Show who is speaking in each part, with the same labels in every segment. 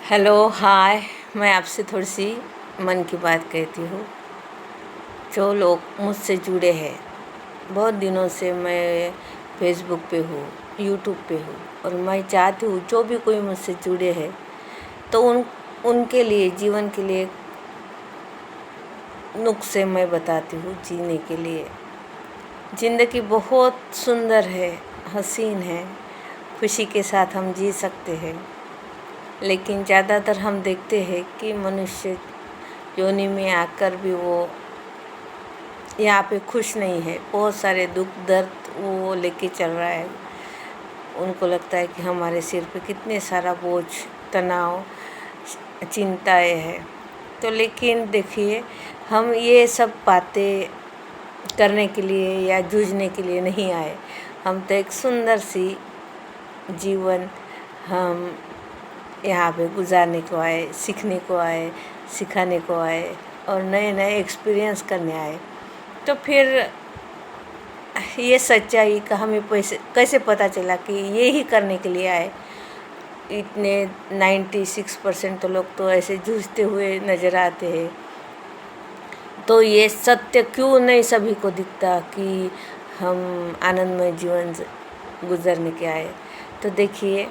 Speaker 1: Hello hi. मैं आपसे थोड़ी सी मन की बात कहती हूँ। जो लोग मुझसे जुड़े हैं, बहुत दिनों से मैं फेसबुक पे हूँ, यूट्यूब पे हूँ, और मैं चाहती हूँ जो भी कोई मुझसे जुड़े हैं तो उनके लिए, जीवन के लिए नुस्खे मैं बताती हूँ जीने के लिए। ज़िंदगी बहुत सुंदर है, हसीन है, खुशी के साथ हम जी सकते हैं। लेकिन ज़्यादातर हम देखते हैं कि मनुष्य योनि में आकर भी वो यहाँ पे खुश नहीं है। बहुत सारे दुख दर्द वो लेके चल रहा है। उनको लगता है कि हमारे सिर पे कितने सारा बोझ, तनाव, चिंताएं हैं। तो लेकिन देखिए, हम ये सब बातें करने के लिए या जूझने के लिए नहीं आए। हम तो एक सुंदर सी जीवन हम यहाँ पे गुजारने को आए, सीखने को आए, सिखाने को आए और नए नए एक्सपीरियंस करने आए। तो फिर ये सच्चाई का हमें कैसे पता चला कि ये ही करने के लिए आए। इतने 96% तो लोग तो ऐसे जूझते हुए नज़र आते हैं। तो ये सत्य क्यों नहीं सभी को दिखता कि हम आनंदमय जीवन गुजरने के आए। तो देखिए,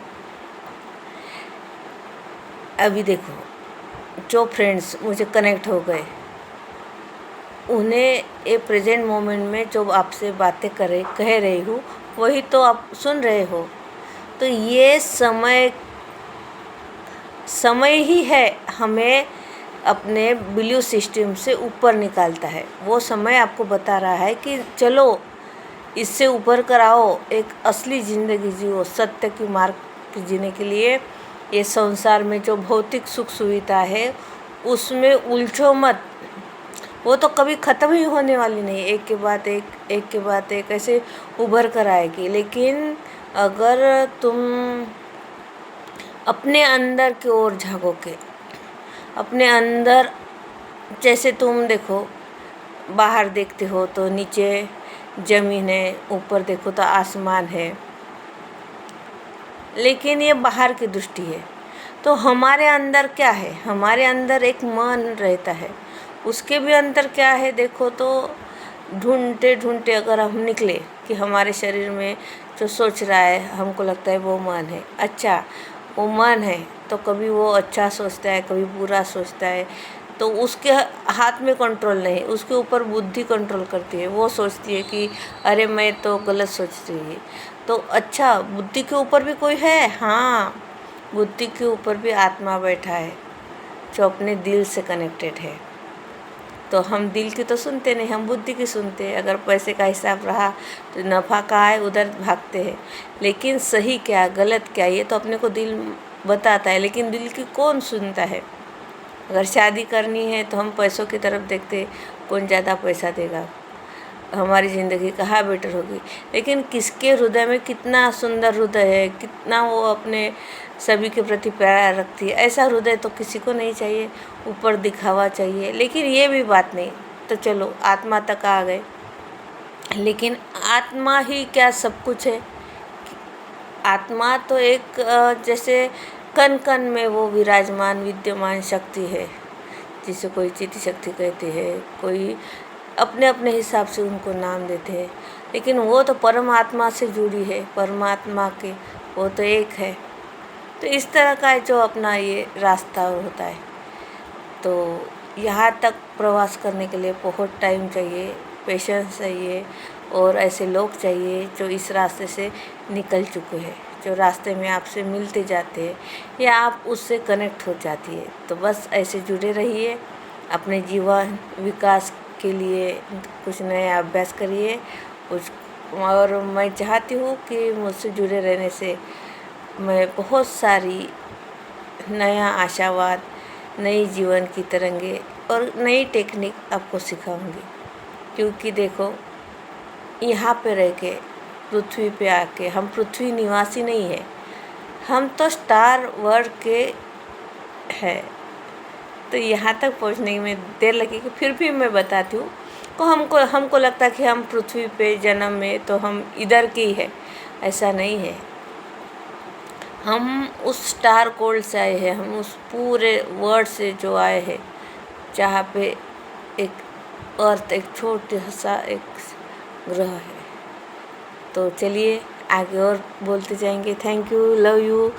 Speaker 1: अभी देखो, जो फ्रेंड्स मुझे कनेक्ट हो गए, उन्हें ये प्रेजेंट मोमेंट में जो आपसे बातें कह रही हूँ वही तो आप सुन रहे हो। तो ये समय ही है हमें अपने बिलीव सिस्टम से ऊपर निकालता है। वो समय आपको बता रहा है कि चलो इससे ऊपर कर आओ, एक असली ज़िंदगी जियो, सत्य की मार्ग जीने के लिए। ये संसार में जो भौतिक सुख सुविधा है उसमें उलझो मत। वो तो कभी ख़त्म ही होने वाली नहीं, एक के बाद एक ऐसे उभर कर आएगी। लेकिन अगर तुम अपने अंदर की ओर झाँकोगे, अपने अंदर, जैसे तुम देखो, बाहर देखते हो तो नीचे ज़मीन है, ऊपर देखो तो आसमान है, लेकिन ये बाहर की दृष्टि है। तो हमारे अंदर क्या है? हमारे अंदर एक मन रहता है, उसके भी अंदर क्या है देखो तो ढूंढते ढूंढते अगर हम निकले कि हमारे शरीर में जो सोच रहा है, हमको लगता है वो मन है। अच्छा, वो मन है तो कभी वो अच्छा सोचता है, कभी बुरा सोचता है। तो उसके हाथ में कंट्रोल नहीं, उसके ऊपर बुद्धि कंट्रोल करती है। वो सोचती है कि अरे मैं तो गलत सोच रही है। तो अच्छा, बुद्धि के ऊपर भी कोई है? हाँ, बुद्धि के ऊपर भी आत्मा बैठा है जो अपने दिल से कनेक्टेड है। तो हम दिल की तो सुनते नहीं, हम बुद्धि की सुनते हैं। अगर पैसे का हिसाब रहा तो नफ़ा कहाँ है उधर भागते हैं। लेकिन सही क्या गलत क्या ये तो अपने को दिल बताता है, लेकिन दिल की कौन सुनता है। अगर शादी करनी है तो हम पैसों की तरफ देखते हैं, कौन ज़्यादा पैसा देगा, हमारी ज़िंदगी कहाँ बेटर होगी। लेकिन किसके हृदय में कितना सुंदर हृदय है, कितना वो अपने सभी के प्रति प्यार रखती है, ऐसा हृदय तो किसी को नहीं चाहिए। ऊपर दिखावा चाहिए। लेकिन ये भी बात नहीं, तो चलो आत्मा तक आ गए। लेकिन आत्मा ही क्या सब कुछ है? आत्मा तो एक जैसे कण कण में वो विराजमान विद्यमान शक्ति है, जिसे कोई चित्त शक्ति कहते हैं, कोई अपने अपने हिसाब से उनको नाम देते हैं। लेकिन वो तो परमात्मा से जुड़ी है, परमात्मा के वो तो एक है। तो इस तरह का जो अपना ये रास्ता होता है। तो यहाँ तक प्रवास करने के लिए बहुत टाइम चाहिए, पेशेंस चाहिए, और ऐसे लोग चाहिए जो इस रास्ते से निकल चुके हैं, जो रास्ते में आपसे मिलते जाते हैं या आप उससे कनेक्ट हो जाती है। तो बस ऐसे जुड़े रहिए, अपने जीवन विकास के लिए कुछ नया अभ्यास करिए कुछ। और मैं चाहती हूँ कि मुझसे जुड़े रहने से मैं बहुत सारी नया आशावाद, नई जीवन की तरंगे और नई टेक्निक आपको सिखाऊंगी। क्योंकि देखो, यहाँ पे रह के, पृथ्वी पे आके, हम पृथ्वी निवासी नहीं है, हम तो स्टार वर्ल्ड के हैं। तो यहाँ तक पहुँचने में देर लगेगी, फिर भी मैं बताती हूँ। तो हमको लगता है कि हम पृथ्वी पे जन्म में तो हम इधर के ही है, ऐसा नहीं है। हम उस स्टार कोल्ड से आए हैं, हम उस पूरे वर्ल्ड से जो आए हैं, जहाँ पे एक अर्थ, एक छोटा सा एक ग्रह है। तो चलिए आगे और बोलते जाएंगे। Thank you, love you.